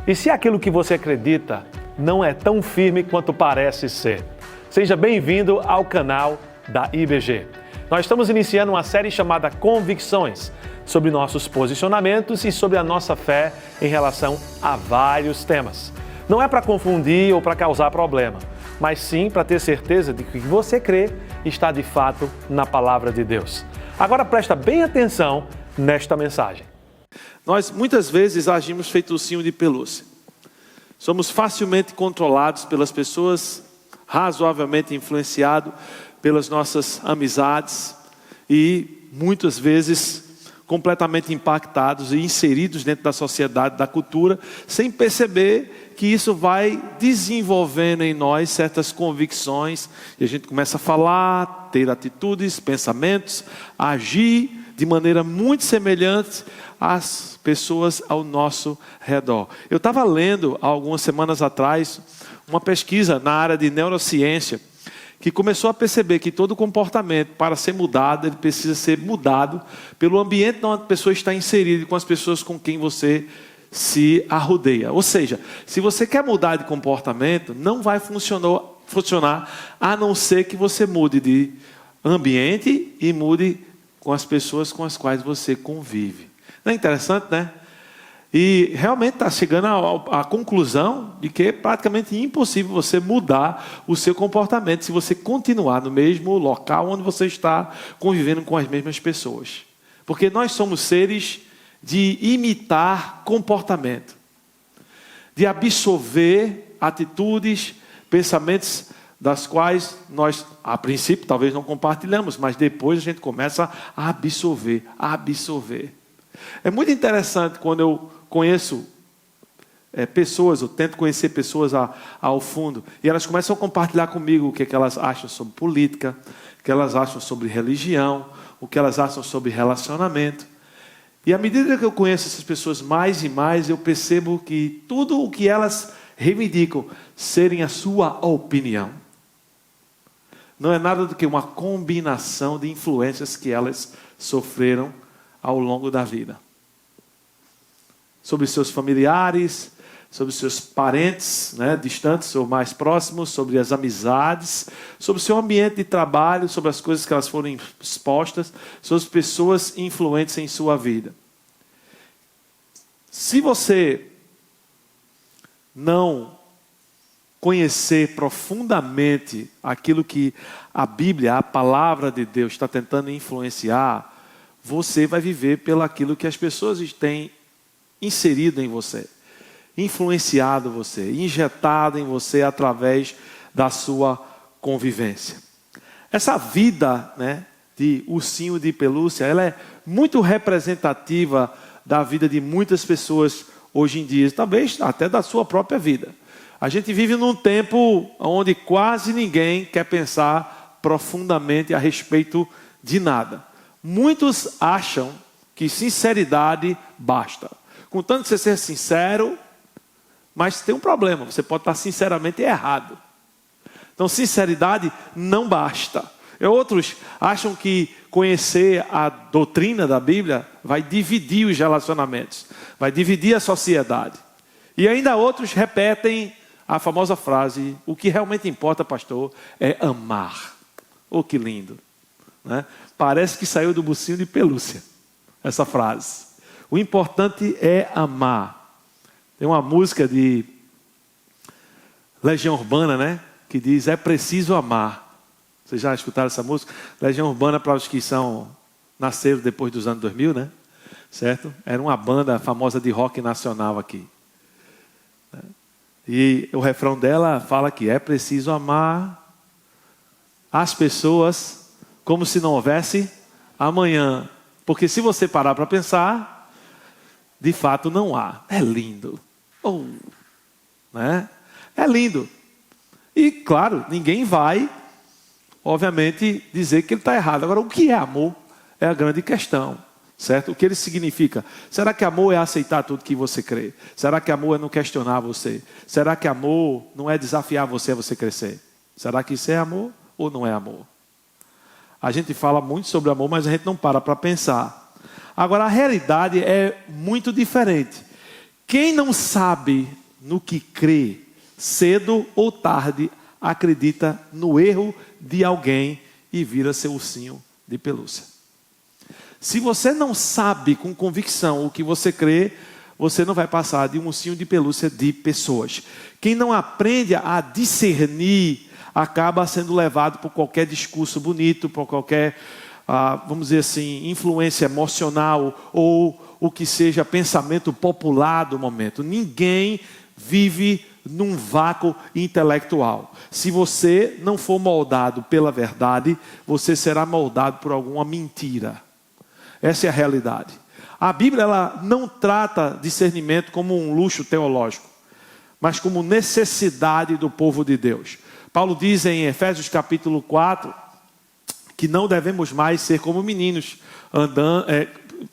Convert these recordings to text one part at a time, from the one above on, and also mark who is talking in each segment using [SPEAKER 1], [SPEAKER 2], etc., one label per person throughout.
[SPEAKER 1] E se aquilo que você acredita não é tão firme quanto parece ser? Seja bem-vindo ao canal da IBG. Nós estamos iniciando uma série chamada Convicções, sobre nossos posicionamentos e sobre a nossa fé em relação a vários temas. Não é para confundir ou para causar problema, mas sim para ter certeza de que o que você crê está de fato na palavra de Deus. Agora presta bem atenção nesta mensagem.
[SPEAKER 2] Nós muitas vezes agimos feito ursinho de pelúcia. Somos facilmente controlados pelas pessoas, razoavelmente influenciados pelas nossas amizades e muitas vezes completamente impactados e inseridos dentro da sociedade, da cultura, sem perceber que isso vai desenvolvendo em nós certas convicções e a gente começa a falar, ter atitudes, pensamentos, agir de maneira muito semelhante às pessoas ao nosso redor. Eu estava lendo há algumas semanas atrás uma pesquisa na área de neurociência que começou a perceber que todo comportamento, para ser mudado, ele precisa ser mudado pelo ambiente onde a pessoa está inserida e com as pessoas com quem você se arrodeia. Ou seja, se você quer mudar de comportamento, não vai funcionar a não ser que você mude de ambiente e mude com as pessoas com as quais você convive. Não é interessante, né? E realmente está chegando à conclusão de que é praticamente impossível você mudar o seu comportamento se você continuar no mesmo local onde você está convivendo com as mesmas pessoas. Porque nós somos seres de imitar comportamento, de absorver atitudes, pensamentos das quais nós, a princípio, talvez não compartilhamos, mas depois a gente começa a absorver. É muito interessante quando eu conheço pessoas, eu tento conhecer pessoas ao fundo, e elas começam a compartilhar comigo o que elas acham sobre política, o que elas acham sobre religião, o que elas acham sobre relacionamento. E à medida que eu conheço essas pessoas mais e mais, eu percebo que tudo o que elas reivindicam serem a sua opinião não é nada do que uma combinação de influências que elas sofreram ao longo da vida. Sobre seus familiares, sobre seus parentes, né, distantes ou mais próximos, sobre as amizades, sobre o seu ambiente de trabalho, sobre as coisas que elas foram expostas, sobre as pessoas influentes em sua vida. Se você não conhecer profundamente aquilo que a Bíblia, a palavra de Deus, está tentando influenciar, você vai viver pelo aquilo que as pessoas têm inserido em você, influenciado você, injetado em você através da sua convivência. Essa vida, né, de ursinho de pelúcia, ela é muito representativa da vida de muitas pessoas hoje em dia, talvez até da sua própria vida. A gente vive num tempo onde quase ninguém quer pensar profundamente a respeito de nada. Muitos acham que sinceridade basta. Contanto você ser sincero, mas tem um problema, você pode estar sinceramente errado. Então, sinceridade não basta. E outros acham que conhecer a doutrina da Bíblia vai dividir os relacionamentos, vai dividir a sociedade. E ainda outros repetem a famosa frase: o que realmente importa, pastor, é amar. Oh, que lindo, né? Parece que saiu do bucinho de pelúcia essa frase. O importante é amar. Tem uma música de Legião Urbana, né, que diz: é preciso amar. Vocês já escutaram essa música? Legião Urbana, para os que nasceram depois dos anos 2000, né? Certo? Era uma banda famosa de rock nacional aqui. E o refrão dela fala que é preciso amar as pessoas como se não houvesse amanhã. Porque se você parar para pensar, de fato não há. É lindo. Né? É lindo. E claro, ninguém vai, obviamente, dizer que ele está errado. Agora, o que é amor é a grande questão. Certo? O que ele significa? Será que amor é aceitar tudo que você crê? Será que amor é não questionar você? Será que amor não é desafiar você a você crescer? Será que isso é amor ou não é amor? A gente fala muito sobre amor, mas a gente não para pensar. Agora, a realidade é muito diferente. Quem não sabe no que crê, cedo ou tarde, acredita no erro de alguém e vira seu ursinho de pelúcia. Se você não sabe com convicção o que você crê, você não vai passar de um ursinho de pelúcia de pessoas. Quem não aprende a discernir, acaba sendo levado por qualquer discurso bonito, por qualquer, vamos dizer assim, influência emocional ou o que seja pensamento popular do momento. Ninguém vive num vácuo intelectual. Se você não for moldado pela verdade, você será moldado por alguma mentira. Essa é a realidade. A Bíblia ela não trata discernimento como um luxo teológico, mas como necessidade do povo de Deus. Paulo diz em Efésios capítulo 4, que não devemos mais ser como meninos,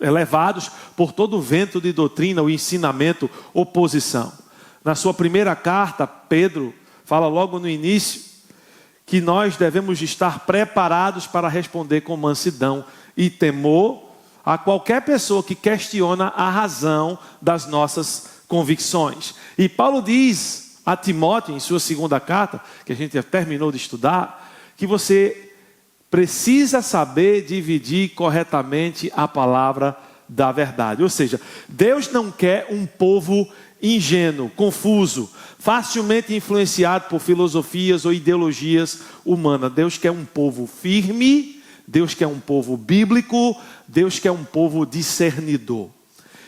[SPEAKER 2] levados por todo o vento de doutrina, o ensinamento, oposição. Na sua primeira carta, Pedro fala logo no início que nós devemos estar preparados para responder com mansidão e temor a qualquer pessoa que questiona a razão das nossas convicções. E Paulo diz a Timóteo, em sua segunda carta, que a gente já terminou de estudar, que você precisa saber dividir corretamente a palavra da verdade. Ou seja, Deus não quer um povo ingênuo, confuso, facilmente influenciado por filosofias ou ideologias humanas. Deus quer um povo firme, Deus quer um povo bíblico, Deus quer um povo discernidor.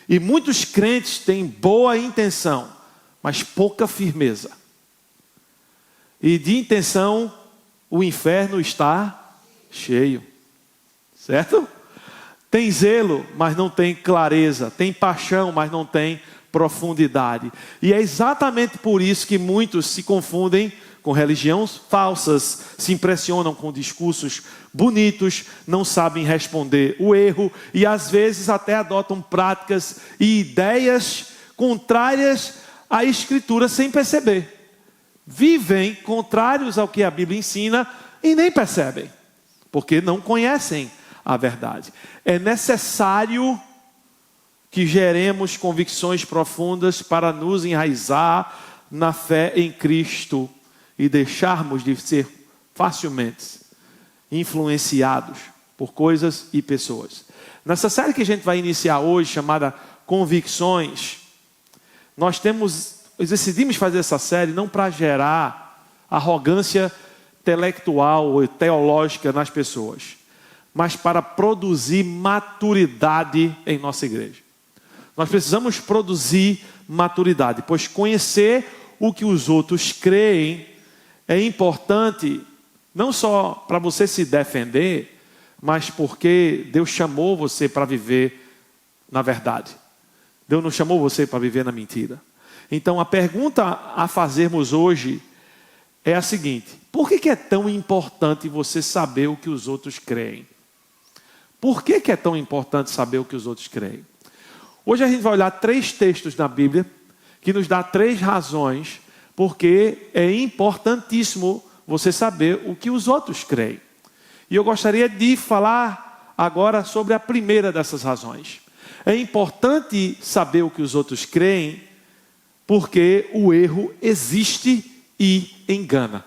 [SPEAKER 2] E muitos crentes têm boa intenção, mas pouca firmeza. E de intenção, o inferno está cheio. Certo? Tem zelo, mas não tem clareza. Tem paixão, mas não tem profundidade. E é exatamente por isso que muitos se confundem com religiões falsas, se impressionam com discursos bonitos, não sabem responder o erro e às vezes até adotam práticas e ideias contrárias à Escritura sem perceber. Vivem contrários ao que a Bíblia ensina e nem percebem, porque não conhecem a verdade. É necessário que geremos convicções profundas para nos enraizar na fé em Cristo e deixarmos de ser facilmente influenciados por coisas e pessoas. Nessa série que a gente vai iniciar hoje, chamada Convicções, nós decidimos fazer essa série não para gerar arrogância intelectual ou teológica nas pessoas, mas para produzir maturidade em nossa igreja. Nós precisamos produzir maturidade, pois conhecer o que os outros creem é importante, não só para você se defender, mas porque Deus chamou você para viver na verdade. Deus não chamou você para viver na mentira. Então a pergunta a fazermos hoje é a seguinte: por que é tão importante você saber o que os outros creem? Por que é tão importante saber o que os outros creem? Hoje a gente vai olhar 3 textos na Bíblia que nos dá 3 razões porque é importantíssimo você saber o que os outros creem. E eu gostaria de falar agora sobre a primeira dessas razões. É importante saber o que os outros creem porque o erro existe e engana.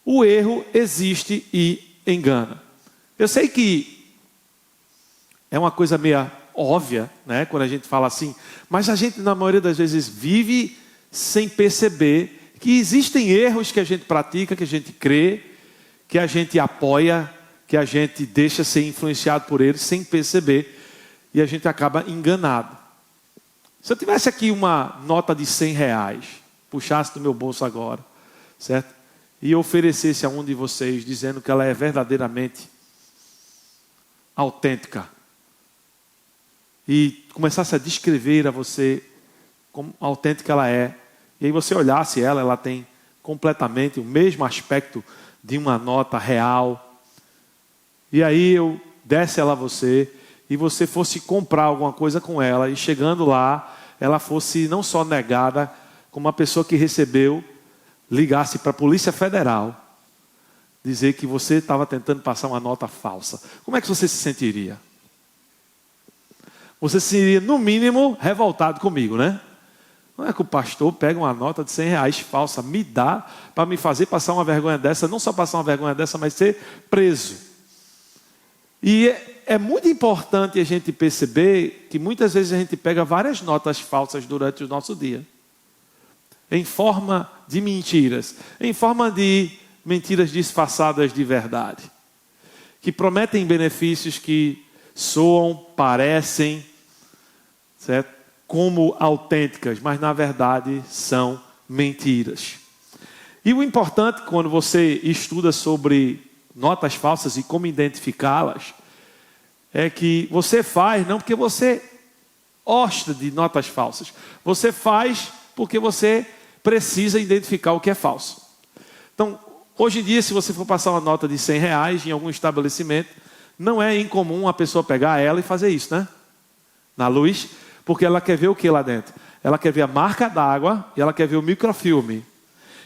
[SPEAKER 2] O erro existe e engana. Eu sei que é uma coisa meio óbvia, né, quando a gente fala assim, mas a gente na maioria das vezes vive sem perceber que existem erros que a gente pratica, que a gente crê, que a gente apoia, que a gente deixa ser influenciado por eles sem perceber e a gente acaba enganado. Se eu tivesse aqui uma nota de R$100, puxasse do meu bolso agora, certo? E oferecesse a um de vocês dizendo que ela é verdadeiramente autêntica e começasse a descrever a você como autêntica ela é, e aí você olhasse ela tem completamente o mesmo aspecto de uma nota real, e aí eu desse ela a você, e você fosse comprar alguma coisa com ela, e chegando lá, ela fosse não só negada, como a pessoa que recebeu, ligasse para a Polícia Federal, dizer que você estava tentando passar uma nota falsa. Como é que você se sentiria? Você seria, no mínimo, revoltado comigo, né? Não é que o pastor pega uma nota de R$100 falsa, me dá para me fazer passar uma vergonha dessa, não só passar uma vergonha dessa, mas ser preso. E é muito importante a gente perceber que muitas vezes a gente pega várias notas falsas durante o nosso dia. Em forma de mentiras, em forma de mentiras disfarçadas de verdade. Que prometem benefícios que soam, parecem, certo? Como autênticas, mas na verdade são mentiras. E o importante quando você estuda sobre notas falsas e como identificá-las, é que você faz não porque você gosta de notas falsas, você faz porque você precisa identificar o que é falso. Então, hoje em dia, se você for passar uma nota de R$100 em algum estabelecimento, não é incomum a pessoa pegar ela e fazer isso, né? Na luz. Porque ela quer ver o que lá dentro? Ela quer ver a marca d'água e ela quer ver o microfilme.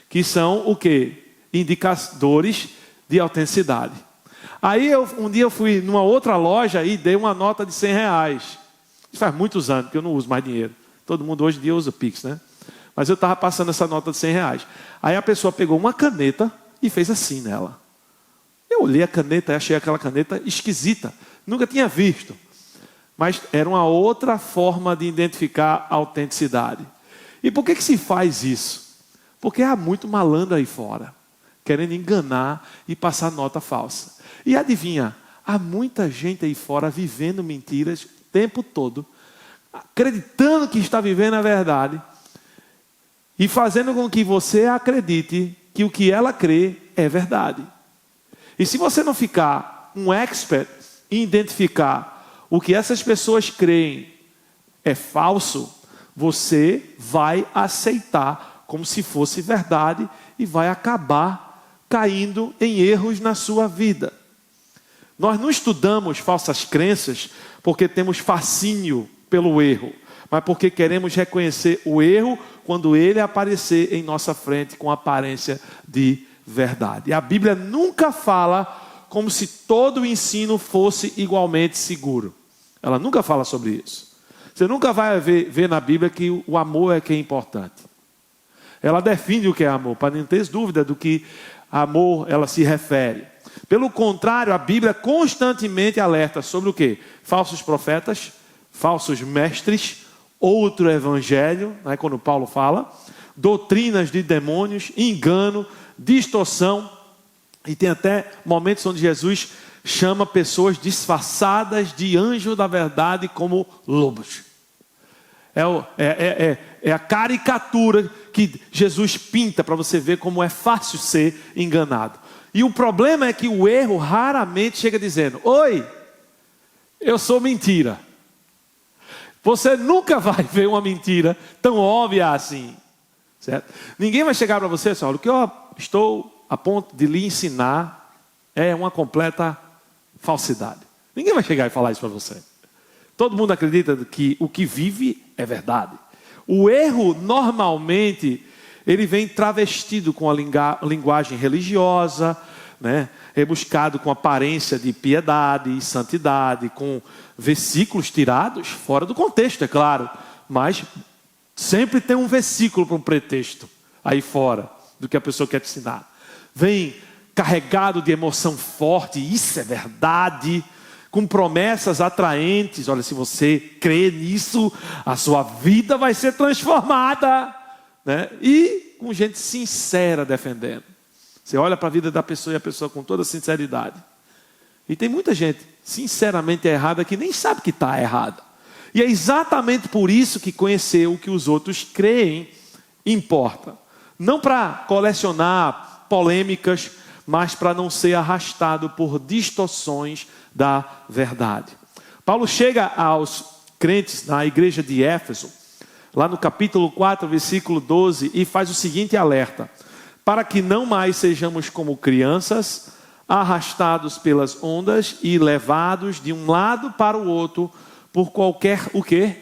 [SPEAKER 2] Que são o quê? Indicadores de autenticidade. Aí um dia eu fui numa outra loja e dei uma nota de R$100. Isso faz muitos anos que eu não uso mais dinheiro. Todo mundo hoje em dia usa Pix, né? Mas eu estava passando essa nota de R$100. Aí a pessoa pegou uma caneta e fez assim nela. Eu olhei a caneta e achei aquela caneta esquisita. Nunca tinha visto. Mas era uma outra forma de identificar a autenticidade. E por que se faz isso? Porque há muito malandro aí fora, querendo enganar e passar nota falsa. E adivinha, há muita gente aí fora vivendo mentiras o tempo todo, acreditando que está vivendo a verdade, e fazendo com que você acredite que o que ela crê é verdade. E se você não ficar um expert em identificar o que essas pessoas creem é falso, você vai aceitar como se fosse verdade e vai acabar caindo em erros na sua vida. Nós não estudamos falsas crenças porque temos fascínio pelo erro, mas porque queremos reconhecer o erro quando ele aparecer em nossa frente com aparência de verdade. E a Bíblia nunca fala como se todo o ensino fosse igualmente seguro. Ela nunca fala sobre isso. Você nunca vai ver na Bíblia que o amor é que é importante. Ela define o que é amor, para não ter dúvida do que amor ela se refere. Pelo contrário, a Bíblia constantemente alerta sobre o quê? Falsos profetas, falsos mestres, outro evangelho, né, quando Paulo fala, doutrinas de demônios, engano, distorção, e tem até momentos onde Jesus chama pessoas disfarçadas de anjo da verdade como lobos. É a caricatura que Jesus pinta para você ver como é fácil ser enganado. E o problema é que o erro raramente chega dizendo: oi, eu sou mentira. Você nunca vai ver uma mentira tão óbvia assim, certo? Ninguém vai chegar para você assim: olha, o que eu estou a ponto de lhe ensinar é uma completa falsidade. Ninguém vai chegar e falar isso para você. Todo mundo acredita que o que vive é verdade. O erro, normalmente, ele vem travestido com a linguagem religiosa, né? Rebuscado com aparência de piedade e santidade, com versículos tirados fora do contexto, é claro. Mas sempre tem um versículo para um pretexto aí fora do que a pessoa quer te ensinar. Vem carregado de emoção forte, isso é verdade, com promessas atraentes. Olha, se você crê nisso, a sua vida vai ser transformada, né? E com gente sincera defendendo. Você olha para a vida da pessoa e a pessoa com toda sinceridade. E tem muita gente sinceramente errada que nem sabe que está errada. E é exatamente por isso que conhecer o que os outros creem importa. Não para colecionar polêmicas, mas para não ser arrastado por distorções da verdade. Paulo chega aos crentes na igreja de Éfeso, lá no capítulo 4, versículo 12, e faz o seguinte alerta: para que não mais sejamos como crianças, arrastados pelas ondas e levados de um lado para o outro por qualquer o quê?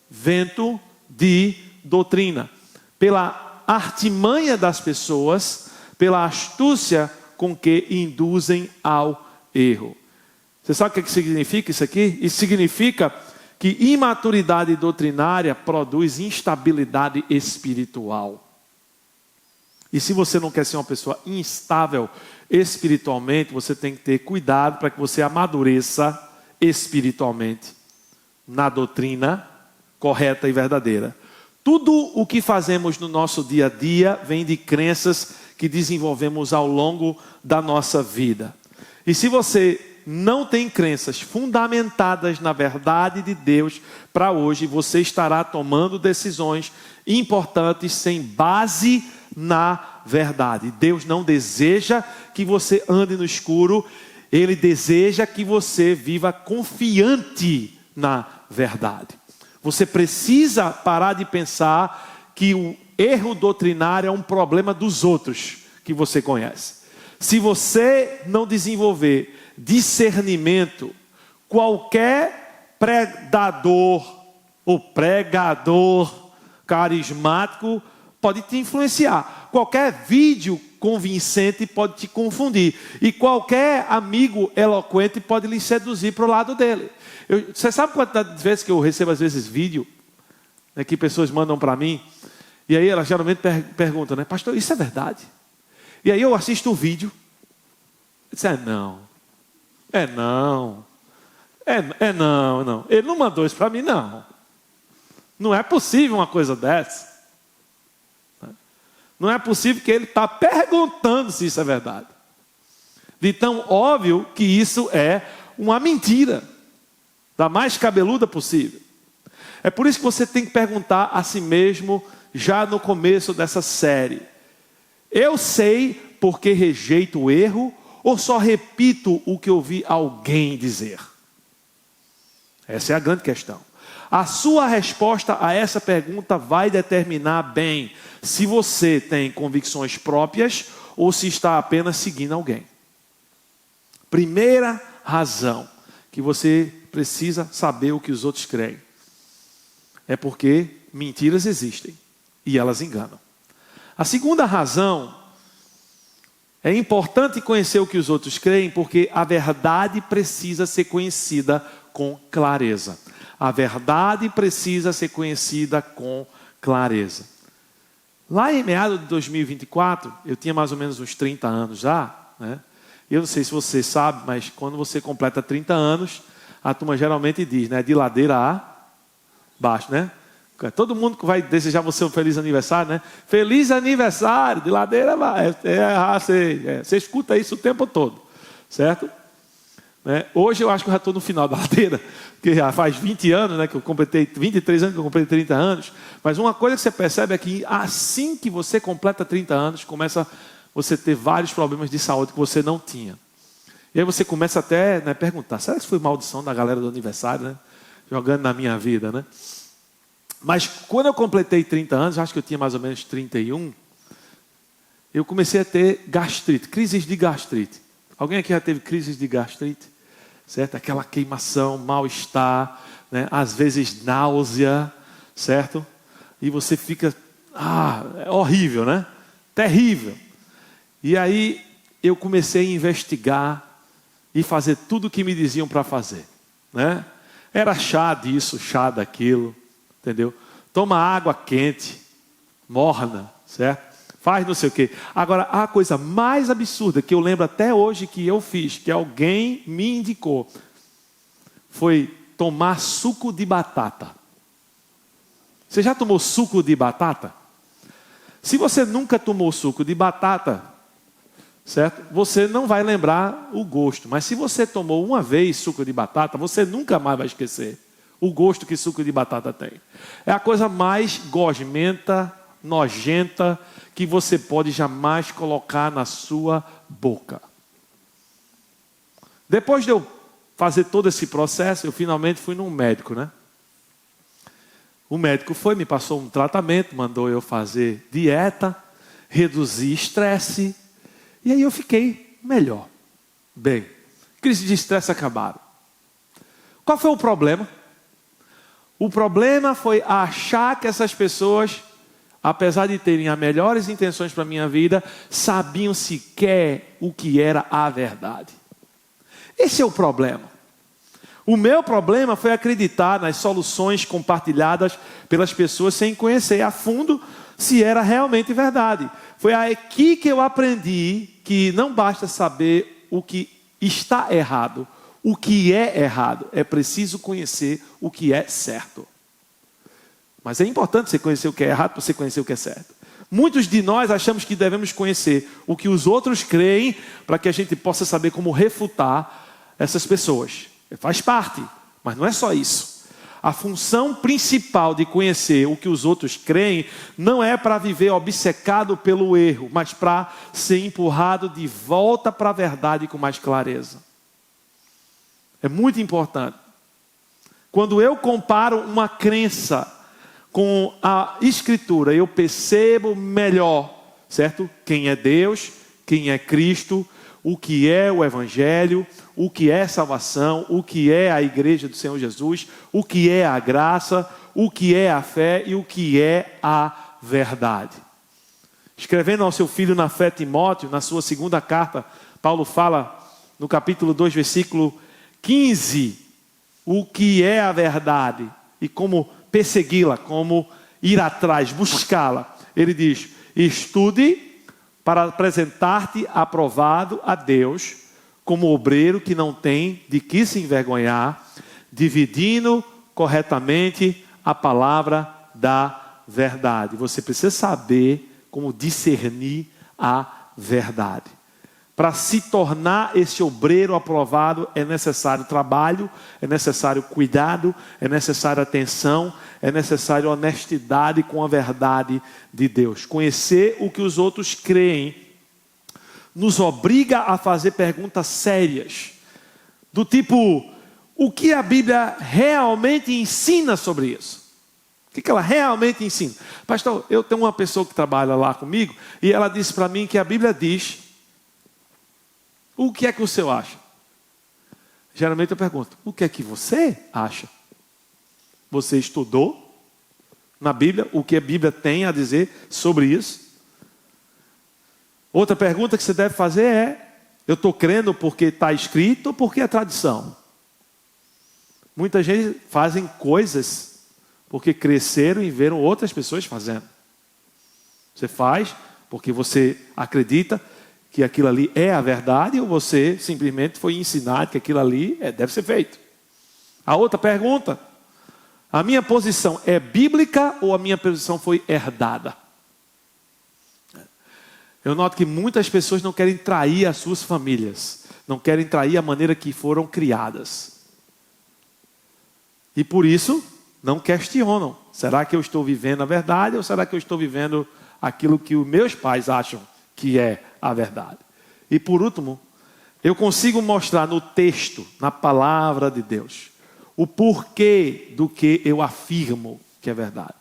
[SPEAKER 2] Vento de doutrina, pela artimanha das pessoas, pela astúcia com que induzem ao erro. Você sabe o que significa isso aqui? Isso significa que imaturidade doutrinária produz instabilidade espiritual. E se você não quer ser uma pessoa instável espiritualmente, você tem que ter cuidado para que você amadureça espiritualmente na doutrina correta e verdadeira. Tudo o que fazemos no nosso dia a dia vem de crenças que desenvolvemos ao longo da nossa vida. E se você não tem crenças fundamentadas na verdade de Deus para hoje, você estará tomando decisões importantes sem base na verdade. Deus não deseja que você ande no escuro, Ele deseja que você viva confiante na verdade. Você precisa parar de pensar que o erro doutrinário é um problema dos outros que você conhece. Se você não desenvolver discernimento, qualquer predador ou pregador carismático pode te influenciar. Qualquer vídeo convincente pode te confundir. E qualquer amigo eloquente pode lhe seduzir para o lado dele. Você sabe quantas vezes que eu recebo às vezes vídeo, né, que pessoas mandam para mim, e aí elas geralmente perguntam, né, pastor, isso é verdade? E aí eu assisto o vídeo, e digo, não. Ele não mandou isso para mim, não. Não é possível uma coisa dessa. Não é possível que ele está perguntando se isso é verdade. De tão óbvio que isso é uma mentira, da mais cabeluda possível. É por isso que você tem que perguntar a si mesmo, já no começo dessa série: eu sei porque rejeito o erro, ou só repito o que ouvi alguém dizer? Essa é a grande questão. A sua resposta a essa pergunta vai determinar bem se você tem convicções próprias ou se está apenas seguindo alguém. Primeira razão que você precisa saber o que os outros creem é porque mentiras existem e elas enganam. A segunda razão: é importante conhecer o que os outros creem porque a verdade precisa ser conhecida com clareza. A verdade precisa ser conhecida com clareza. Lá em meados de 2024, eu tinha mais ou menos uns 30 anos já, né? Eu não sei se você sabe, mas quando você completa 30 anos, a turma geralmente diz, né, de ladeira a baixo, né? Todo mundo que vai desejar você um feliz aniversário, né? Feliz aniversário, de ladeira a baixo. Você escuta isso o tempo todo, certo? Hoje eu acho que eu já estou no final da ladeira, porque já faz 20 anos, né, que eu completei 23 anos, que eu completei 30 anos. Mas uma coisa que você percebe é que assim que você completa 30 anos, começa você ter vários problemas de saúde que você não tinha. E aí você começa até, né, perguntar, será que isso foi maldição da galera do aniversário, né? Jogando na minha vida, né? Mas quando eu completei 30 anos, acho que eu tinha mais ou menos 31, eu comecei a ter gastrite, crises de gastrite. Alguém aqui já teve crises de gastrite? Certo? Aquela queimação, mal-estar, né? Às vezes náusea, certo? E você fica, é horrível, né? Terrível. E aí eu comecei a investigar e fazer tudo o que me diziam para fazer, né? Era chá disso, chá daquilo, entendeu? Toma água quente, morna, certo? Faz não sei o quê. Agora, a coisa mais absurda que eu lembro até hoje que eu fiz, que alguém me indicou, foi tomar suco de batata. Você já tomou suco de batata? Se você nunca tomou suco de batata, certo? Você não vai lembrar o gosto. Mas se você tomou uma vez suco de batata, você nunca mais vai esquecer o gosto que suco de batata tem. É a coisa mais gosmenta, nojenta, que você pode jamais colocar na sua boca. Depois de eu fazer todo esse processo, eu finalmente fui num médico, né? O médico me passou um tratamento, mandou eu fazer dieta, reduzir estresse, e aí eu fiquei melhor. Bem, crise de estresse acabaram. Qual foi o problema? O problema foi achar que essas pessoas, apesar de terem as melhores intenções para a minha vida, sabiam sequer o que era a verdade. Esse é o problema. O meu problema foi acreditar nas soluções compartilhadas pelas pessoas sem conhecer a fundo se era realmente verdade. Foi aqui que eu aprendi que não basta saber o que está errado, o que é errado. É preciso conhecer o que é certo. Mas é importante você conhecer o que é errado para você conhecer o que é certo. Muitos de nós achamos que devemos conhecer o que os outros creem para que a gente possa saber como refutar essas pessoas. Faz parte, mas não é só isso. A função principal de conhecer o que os outros creem não é para viver obcecado pelo erro, mas para ser empurrado de volta para a verdade com mais clareza. É muito importante. Quando eu comparo uma crença com a Escritura, eu percebo melhor, certo? Quem é Deus, quem é Cristo, o que é o Evangelho, o que é salvação, o que é a igreja do Senhor Jesus, o que é a graça, o que é a fé e o que é a verdade. Escrevendo ao seu filho na fé, Timóteo, na sua segunda carta, Paulo fala no capítulo 2, versículo 15, o que é a verdade e como persegui-la, como ir atrás, buscá-la. Ele diz: estude para apresentar-te aprovado a Deus, como obreiro que não tem de que se envergonhar, dividindo corretamente a palavra da verdade. Você precisa saber como discernir a verdade. Para se tornar esse obreiro aprovado é necessário trabalho, é necessário cuidado, é necessário atenção, é necessário honestidade com a verdade de Deus. Conhecer o que os outros creem nos obriga a fazer perguntas sérias, do tipo: o que a Bíblia realmente ensina sobre isso? O que ela realmente ensina? Pastor, eu tenho uma pessoa que trabalha lá comigo e ela disse para mim que a Bíblia diz. O que é que o senhor acha? Geralmente eu pergunto: o que é que você acha? Você estudou na Bíblia o que a Bíblia tem a dizer sobre isso? Outra pergunta que você deve fazer é: eu estou crendo porque está escrito ou porque é tradição? Muita gente fazem coisas porque cresceram e viram outras pessoas fazendo. Você faz porque você acredita que aquilo ali é a verdade, ou você simplesmente foi ensinado que aquilo ali deve ser feito. A outra pergunta: a minha posição é bíblica ou a minha posição foi herdada? Eu noto que muitas pessoas não querem trair as suas famílias, não querem trair a maneira que foram criadas. E por isso, não questionam: será que eu estou vivendo a verdade ou será que eu estou vivendo aquilo que os meus pais acham que é a verdade? E por último, eu consigo mostrar no texto, na palavra de Deus, o porquê do que eu afirmo que é verdade.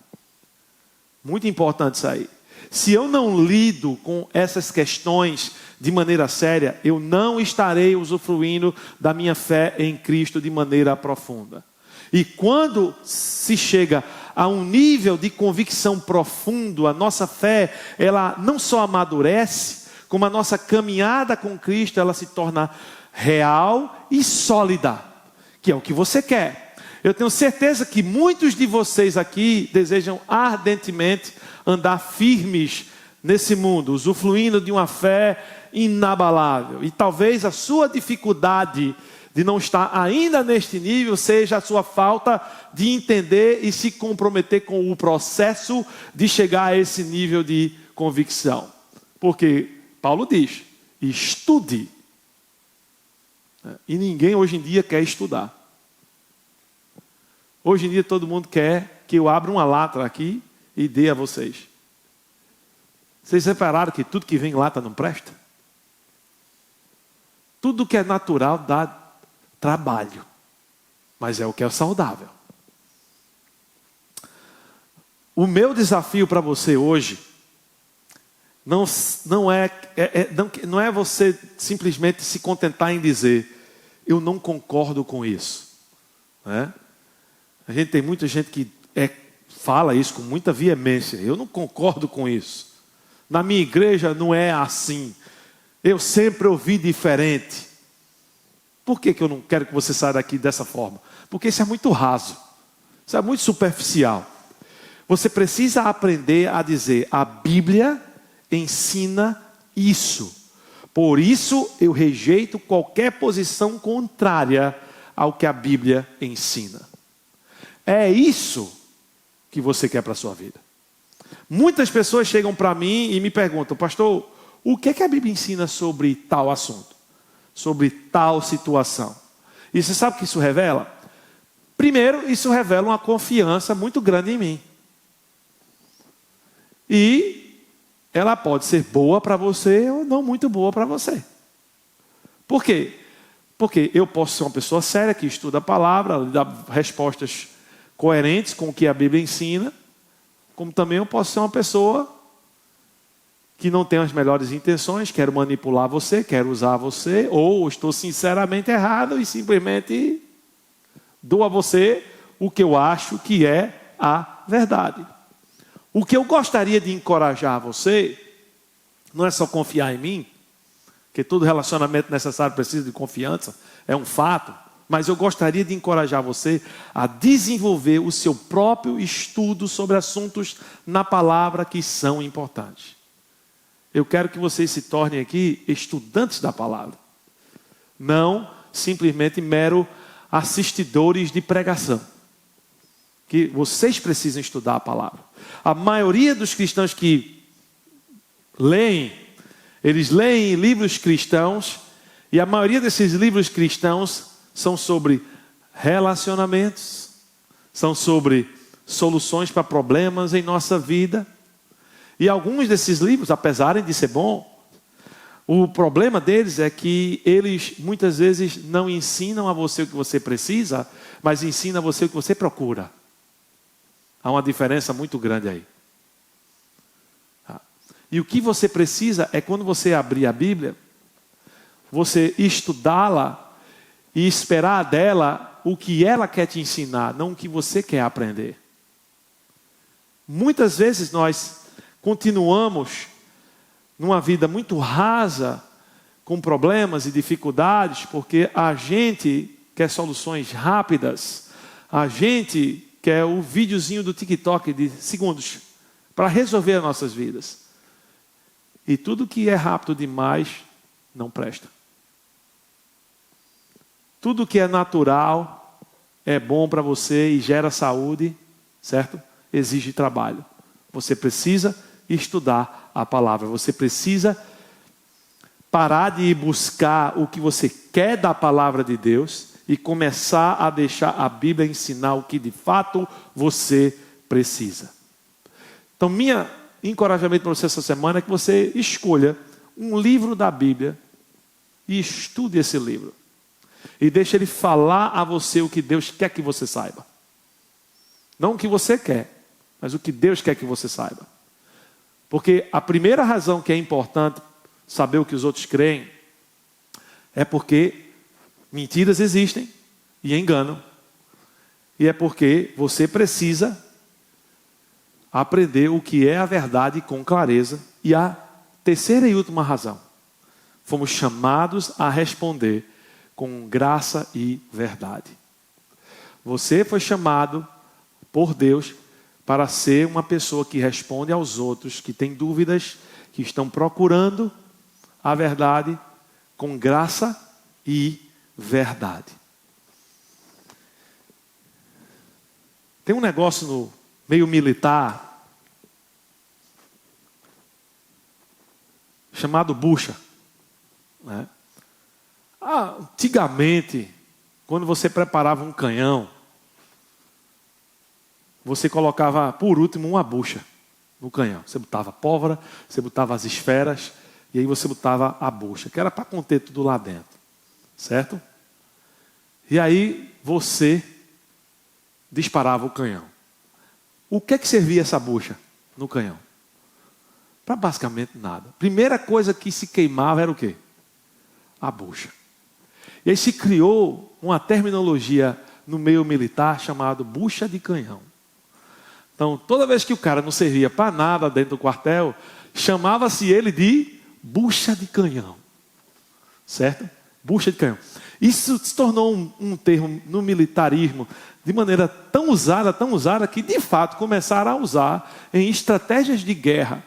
[SPEAKER 2] Muito importante isso aí. Se eu não lido com essas questões de maneira séria, eu não estarei usufruindo da minha fé em Cristo de maneira profunda. E quando se chega a um nível de convicção profundo, a nossa fé, ela não só amadurece, como a nossa caminhada com Cristo, ela se torna real e sólida, que é o que você quer. Eu tenho certeza que muitos de vocês aqui desejam ardentemente andar firmes nesse mundo, usufruindo de uma fé inabalável. E talvez a sua dificuldade de não estar ainda neste nível seja a sua falta de entender e se comprometer com o processo de chegar a esse nível de convicção. Porque Paulo diz: estude. E ninguém hoje em dia quer estudar. Hoje em dia todo mundo quer que eu abra uma lata aqui e dê a vocês. Vocês repararam que tudo que vem em lata não presta? Tudo que é natural dá trabalho, mas é o que é saudável. O meu desafio para você hoje não é você simplesmente se contentar em dizer: eu não concordo com isso. A gente tem muita gente que fala isso com muita veemência: eu não concordo com isso. Na minha igreja não é assim. Eu sempre ouvi diferente. Por que eu não quero que você saia daqui dessa forma? Porque isso é muito raso. Isso é muito superficial. Você precisa aprender a dizer: a Bíblia ensina isso. Por isso eu rejeito qualquer posição contrária ao que a Bíblia ensina. É isso que você quer para a sua vida. Muitas pessoas chegam para mim e me perguntam: pastor, o que a Bíblia ensina sobre tal assunto? Sobre tal situação? E você sabe o que isso revela? Primeiro, isso revela uma confiança muito grande em mim. E ela pode ser boa para você ou não muito boa para você. Por quê? Porque eu posso ser uma pessoa séria que estuda a palavra, dá respostas coerentes com o que a Bíblia ensina, como também eu posso ser uma pessoa que não tem as melhores intenções, quero manipular você, quero usar você, ou estou sinceramente errado e simplesmente dou a você o que eu acho que é a verdade. O que eu gostaria de encorajar você não é só confiar em mim, porque todo relacionamento necessário precisa de confiança, é um fato, mas eu gostaria de encorajar você a desenvolver o seu próprio estudo sobre assuntos na palavra que são importantes. Eu quero que vocês se tornem aqui estudantes da palavra, não simplesmente mero assistidores de pregação. Que vocês precisam estudar a palavra. A maioria dos cristãos que leem, eles leem livros cristãos, e a maioria desses livros cristãos são sobre relacionamentos, são sobre soluções para problemas em nossa vida. E alguns desses livros, apesar de ser bom, o problema deles é que eles muitas vezes não ensinam a você o que você precisa, mas ensinam a você o que você procura. Há uma diferença muito grande aí. E o que você precisa é, quando você abrir a Bíblia, você estudá-la e esperar dela o que ela quer te ensinar, não o que você quer aprender. Muitas vezes nós continuamos numa vida muito rasa, com problemas e dificuldades, porque a gente quer soluções rápidas, a gente quer o videozinho do TikTok de segundos para resolver as nossas vidas. E tudo que é rápido demais não presta. Tudo que é natural é bom para você e gera saúde, certo? Exige trabalho. Você precisa estudar a palavra. Você precisa parar de ir buscar o que você quer da palavra de Deus e começar a deixar a Bíblia ensinar o que de fato você precisa. Então, meu encorajamento para você essa semana é que você escolha um livro da Bíblia e estude esse livro. E deixe ele falar a você o que Deus quer que você saiba. Não o que você quer, mas o que Deus quer que você saiba. Porque a primeira razão que é importante saber o que os outros creem é porque mentiras existem e enganam. E é porque você precisa aprender o que é a verdade com clareza. E a terceira e última razão: fomos chamados a responder com graça e verdade. Você foi chamado por Deus para ser uma pessoa que responde aos outros, que tem dúvidas, que estão procurando a verdade com graça e verdade. Tem um negócio no meio militar chamado bucha, né? Antigamente, quando você preparava um canhão, você colocava por último uma bucha no canhão. Você botava pólvora, você botava as esferas e aí você botava a bucha, que era para conter tudo lá dentro, certo? E aí você disparava o canhão. O que é que servia essa bucha no canhão? Para basicamente nada. Primeira coisa que se queimava era o quê? A bucha. E aí se criou uma terminologia no meio militar chamada bucha de canhão. Então, toda vez que o cara não servia para nada dentro do quartel, chamava-se ele de bucha de canhão. Certo? Bucha de canhão. Isso se tornou um termo no militarismo de maneira tão usada, que de fato começaram a usar em estratégias de guerra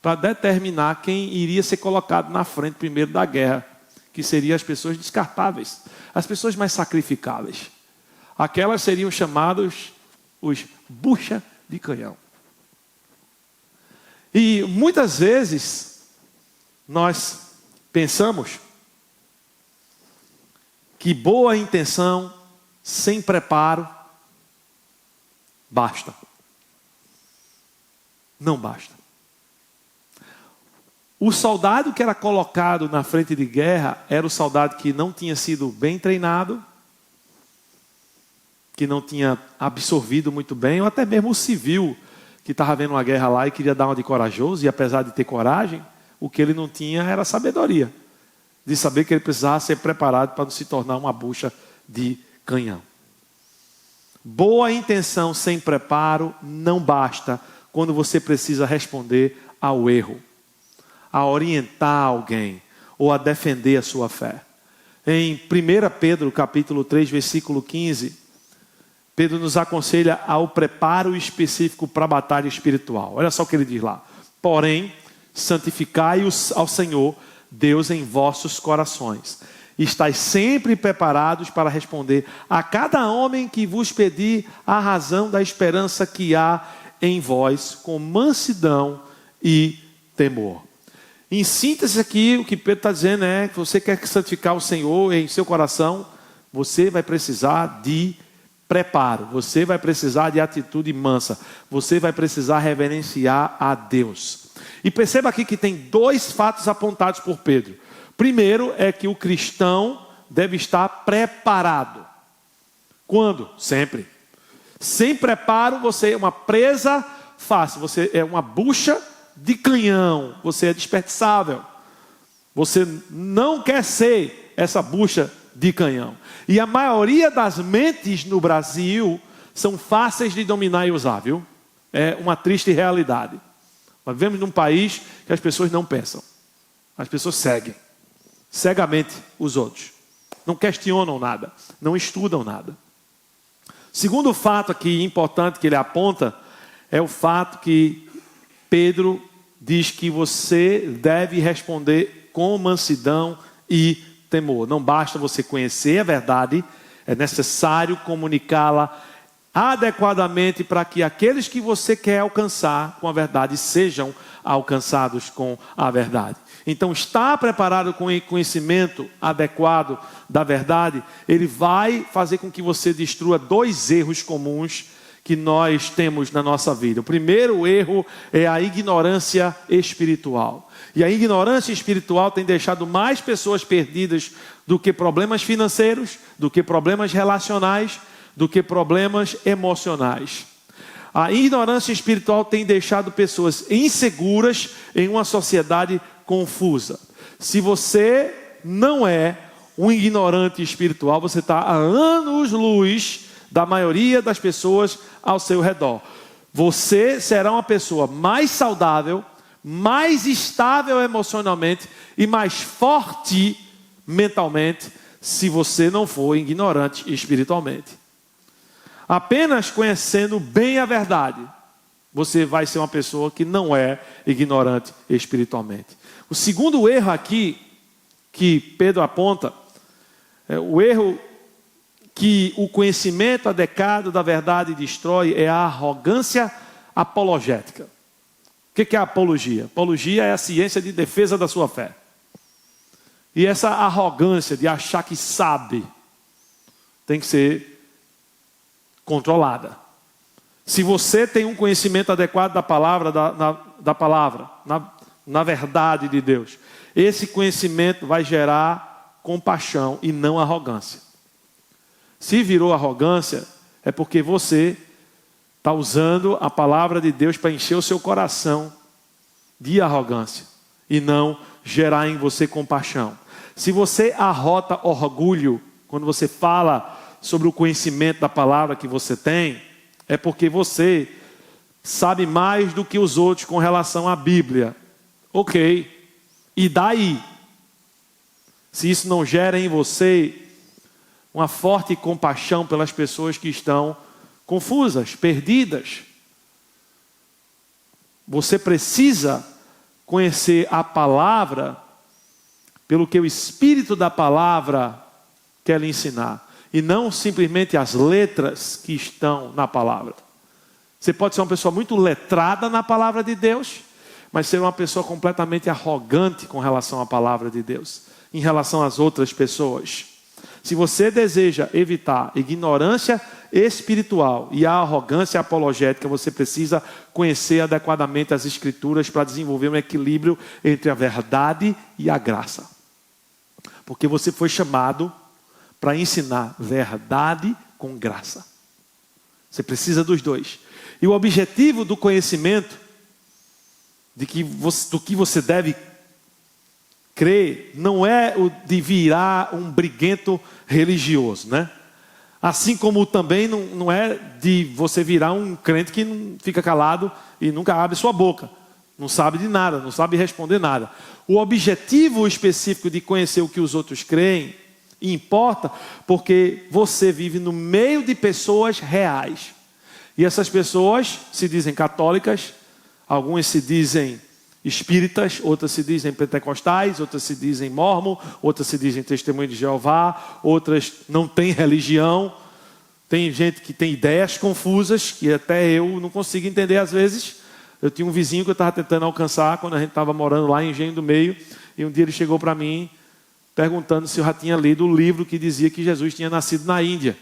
[SPEAKER 2] para determinar quem iria ser colocado na frente primeiro da guerra, que seriam as pessoas descartáveis, as pessoas mais sacrificáveis. Aquelas seriam chamadas os bucha de canhão. E muitas vezes nós pensamos que boa intenção sem preparo basta. Não basta. O soldado que era colocado na frente de guerra era o soldado que não tinha sido bem treinado, que não tinha absorvido muito bem, ou até mesmo o civil que estava vendo uma guerra lá e queria dar uma de corajoso, e apesar de ter coragem, o que ele não tinha era sabedoria, de saber que ele precisava ser preparado para não se tornar uma bucha de canhão. Boa intenção sem preparo não basta quando você precisa responder ao erro, a orientar alguém ou a defender a sua fé. Em 1 Pedro, capítulo 3, versículo 15, Pedro nos aconselha ao preparo específico para a batalha espiritual. Olha só o que ele diz lá. Porém, santificai ao Senhor, Deus em vossos corações. Estais sempre preparados para responder a cada homem que vos pedir a razão da esperança que há em vós, com mansidão e temor. Em síntese aqui, o que Pedro está dizendo é que você quer santificar o Senhor em seu coração, você vai precisar de preparo, você vai precisar de atitude mansa, você vai precisar reverenciar a Deus. E perceba aqui que tem dois fatos apontados por Pedro. Primeiro é que o cristão deve estar preparado. Quando? Sempre. Sem preparo você é uma presa fácil, você é uma bucha de canhão, você é desperdiçável. Você não quer ser essa bucha de canhão. E a maioria das mentes no Brasil são fáceis de dominar e usar, viu? É uma triste realidade. Nós vivemos num país que as pessoas não pensam. As pessoas seguem cegamente os outros. Não questionam nada, não estudam nada. Segundo fato aqui importante que ele aponta é o fato que Pedro diz que você deve responder com mansidão e temor. Não basta você conhecer a verdade, é necessário comunicá-la adequadamente para que aqueles que você quer alcançar com a verdade sejam alcançados com a verdade. Então, estar preparado com o conhecimento adequado da verdade, ele vai fazer com que você destrua dois erros comuns que nós temos na nossa vida. O primeiro erro é a ignorância espiritual. E a ignorância espiritual tem deixado mais pessoas perdidas do que problemas financeiros, do que problemas relacionais, do que problemas emocionais. A ignorância espiritual tem deixado pessoas inseguras em uma sociedade confusa. Se você não é um ignorante espiritual, você está a anos-luz da maioria das pessoas ao seu redor. Você será uma pessoa mais saudável, mais estável emocionalmente e mais forte mentalmente se você não for ignorante espiritualmente. Apenas conhecendo bem a verdade, você vai ser uma pessoa que não é ignorante espiritualmente. O segundo erro aqui que Pedro aponta é o erro que o conhecimento adequado da verdade destrói, é a arrogância apologética. O que é a apologia? Apologia é a ciência de defesa da sua fé. E essa arrogância de achar que sabe tem que ser controlada. Se você tem um conhecimento adequado da palavra, na verdade de Deus, esse conhecimento vai gerar compaixão e não arrogância. Se virou arrogância, é porque você está usando a palavra de Deus para encher o seu coração de arrogância e não gerar em você compaixão. Se você arrota orgulho quando você fala sobre o conhecimento da palavra que você tem, é porque você sabe mais do que os outros com relação à Bíblia. Ok, e daí? se isso não gera em você uma forte compaixão pelas pessoas que estão confusas, perdidas. Você precisa conhecer a palavra pelo que o Espírito da palavra quer lhe ensinar, e não simplesmente as letras que estão na palavra. Você pode ser uma pessoa muito letrada na palavra de Deus, mas ser uma pessoa completamente arrogante com relação à palavra de Deus, em relação às outras pessoas. Se você deseja evitar ignorância espiritual e a arrogância apologética, você precisa conhecer adequadamente as Escrituras para desenvolver um equilíbrio entre a verdade e a graça. Porque você foi chamado para ensinar verdade com graça. Você precisa dos dois. E o objetivo do conhecimento, do que você deve crer, não é o de virar um briguento religioso, né? Assim como também não é de você virar um crente que não fica calado e nunca abre sua boca. Não sabe de nada, não sabe responder nada. O objetivo específico de conhecer o que os outros creem importa porque você vive no meio de pessoas reais. E essas pessoas se dizem católicas, algumas se dizem espíritas, outras se dizem pentecostais, outras se dizem mormon, outras se dizem testemunho de Jeová, outras não têm religião. Tem gente que tem ideias confusas, que até eu não consigo entender às vezes. Eu tinha um vizinho que eu estava tentando alcançar quando a gente estava morando lá em Engenho do Meio, e um dia ele chegou para mim perguntando se eu já tinha lido o livro que dizia que Jesus tinha nascido na Índia.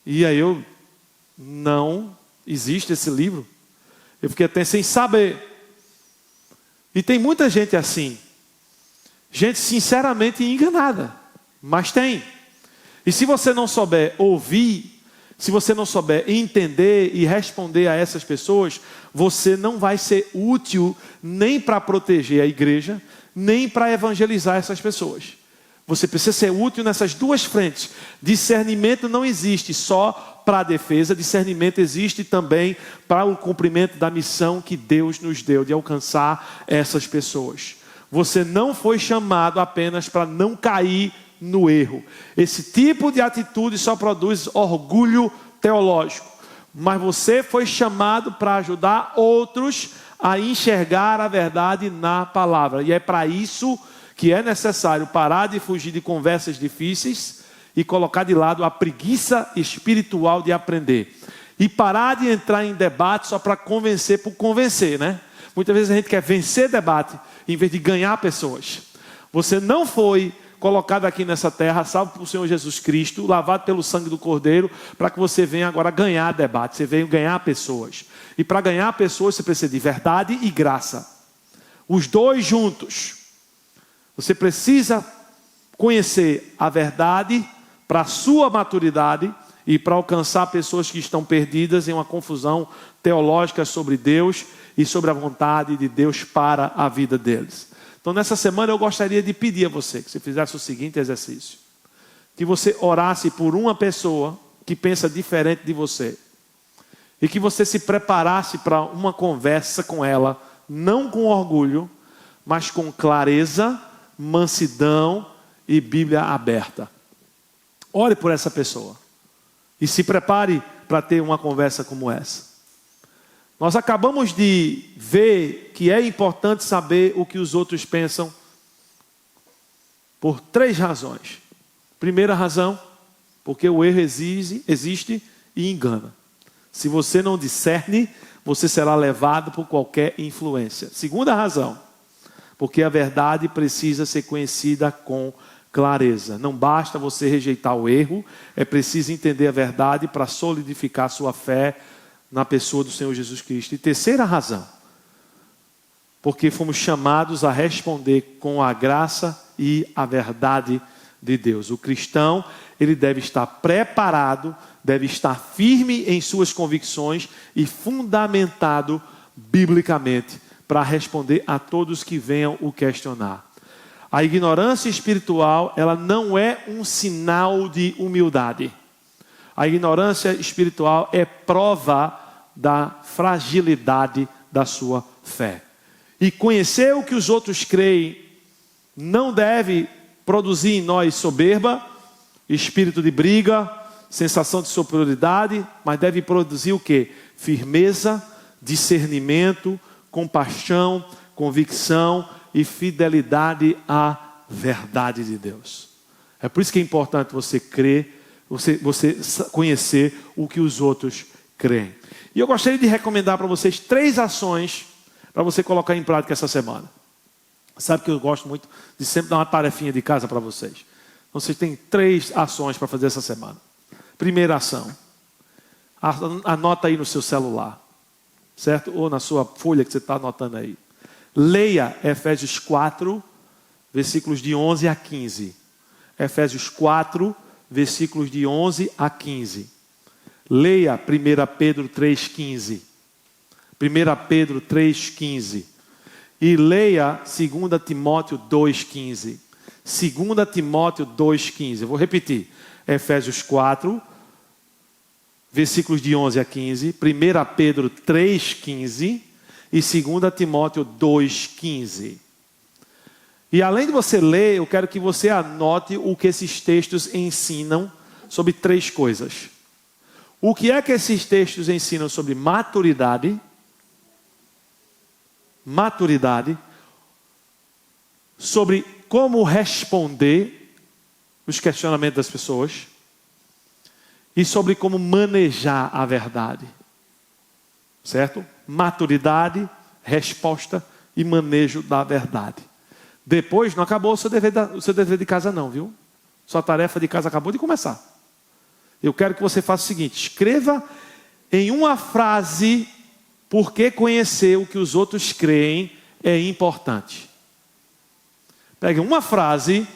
[SPEAKER 2] E aí não existe esse livro. Eu fiquei até sem saber. E tem muita gente assim, gente sinceramente enganada, mas tem. E se você não souber ouvir, se você não souber entender e responder a essas pessoas, você não vai ser útil nem para proteger a igreja, nem para evangelizar essas pessoas. Você precisa ser útil nessas duas frentes. Discernimento não existe só para a defesa, discernimento existe também para o cumprimento da missão que Deus nos deu de alcançar essas pessoas. Você não foi chamado apenas para não cair no erro. Esse tipo de atitude só produz orgulho teológico. Mas você foi chamado para ajudar outros a enxergar a verdade na palavra. E é para isso que é necessário parar de fugir de conversas difíceis e colocar de lado a preguiça espiritual de aprender. E parar de entrar em debate só para convencer por convencer, né? Muitas vezes a gente quer vencer debate em vez de ganhar pessoas. Você não foi colocado aqui nessa terra, salvo pelo Senhor Jesus Cristo, lavado pelo sangue do Cordeiro, para que você venha agora ganhar debate. Você veio ganhar pessoas. E para ganhar pessoas você precisa de verdade e graça. Os dois juntos. Você precisa conhecer a verdade para a sua maturidade e para alcançar pessoas que estão perdidas em uma confusão teológica sobre Deus e sobre a vontade de Deus para a vida deles. Então nessa semana eu gostaria de pedir a você que você fizesse o seguinte exercício. Que você orasse por uma pessoa que pensa diferente de você. E que você se preparasse para uma conversa com ela, não com orgulho, mas com clareza, mansidão e Bíblia aberta. Ore por essa pessoa e se prepare para ter uma conversa como essa. Nós acabamos de ver que é importante saber o que os outros pensam por 3 razões. Primeira razão, porque o erro existe e engana. Se você não discerne, você será levado por qualquer influência. Segunda razão, porque a verdade precisa ser conhecida com clareza. Não basta você rejeitar o erro, é preciso entender a verdade para solidificar sua fé na pessoa do Senhor Jesus Cristo. E terceira razão, porque fomos chamados a responder com a graça e a verdade de Deus. O cristão, ele deve estar preparado, deve estar firme em suas convicções e fundamentado biblicamente para responder a todos que venham o questionar. A ignorância espiritual, ela não é um sinal de humildade. A ignorância espiritual é prova da fragilidade da sua fé. E conhecer o que os outros creem não deve produzir em nós soberba, espírito de briga, sensação de superioridade, mas deve produzir o quê? Firmeza, discernimento, compaixão, convicção e fidelidade à verdade de Deus. É por isso que é importante você crer, você conhecer o que os outros creem. E eu gostaria de recomendar para vocês 3 ações para você colocar em prática essa semana. Sabe que eu gosto muito de sempre dar uma tarefinha de casa para vocês. Então vocês têm 3 ações para fazer essa semana. Primeira ação. Anota aí no seu celular. Certo? Ou na sua folha que você está anotando aí. Leia Efésios 4, versículos de 11 a 15. Efésios 4, versículos de 11 a 15. Leia 1 Pedro 3,15. 1 Pedro 3,15. E leia 2 Timóteo 2,15. 2 Timóteo 2,15. Eu vou repetir. Efésios 4, versículos de 11 a 15. 1 Pedro 3,15. E 2 Timóteo 2,15. E além de você ler, eu quero que você anote o que esses textos ensinam sobre 3 coisas. O que é que esses textos ensinam sobre maturidade? Maturidade. Sobre como responder os questionamentos das pessoas. E sobre como manejar a verdade. Certo? Maturidade, resposta e manejo da verdade. Depois não acabou o seu dever de casa não, viu? Sua tarefa de casa acabou de começar. Eu quero que você faça o seguinte: escreva em uma frase por que conhecer o que os outros creem é importante. Pegue uma frase,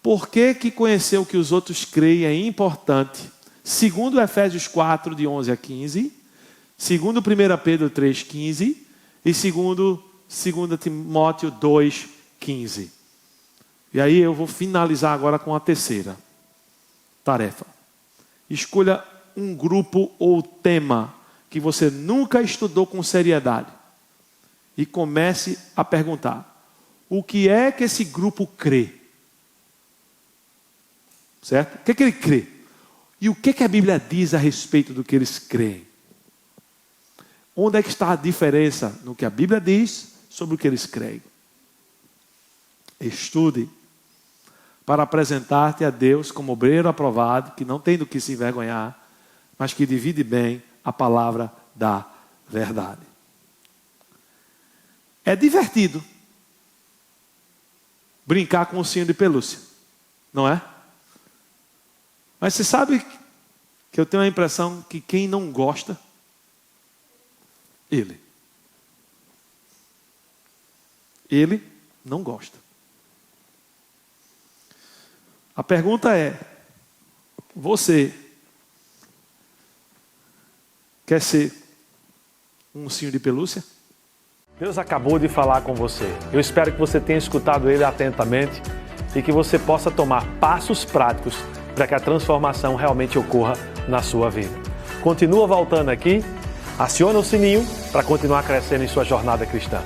[SPEAKER 2] por que conhecer o que os outros creem é importante. Segundo Efésios 4, de 11 a 15. Segundo 1 Pedro 3,15. E segundo 2 Timóteo 2,15. E aí eu vou finalizar agora com a terceira tarefa. Escolha um grupo ou tema que você nunca estudou com seriedade. E comece a perguntar: o que é que esse grupo crê? Certo? O que é que ele crê? E o que é que a Bíblia diz a respeito do que eles creem? Onde é que está a diferença no que a Bíblia diz sobre o que eles creem? Estude para apresentar-te a Deus como obreiro aprovado, que não tem do que se envergonhar, mas que divide bem a palavra da verdade. É divertido brincar com o ursinho de pelúcia, não é? Mas você sabe que eu tenho a impressão que quem não gosta, ele não gosta. A pergunta é: você quer ser um ursinho de pelúcia?
[SPEAKER 1] Deus acabou de falar com você. Eu espero que você tenha escutado Ele atentamente e que você possa tomar passos práticos para que a transformação realmente ocorra na sua vida. Continua voltando aqui, aciona o sininho para continuar crescendo em sua jornada cristã.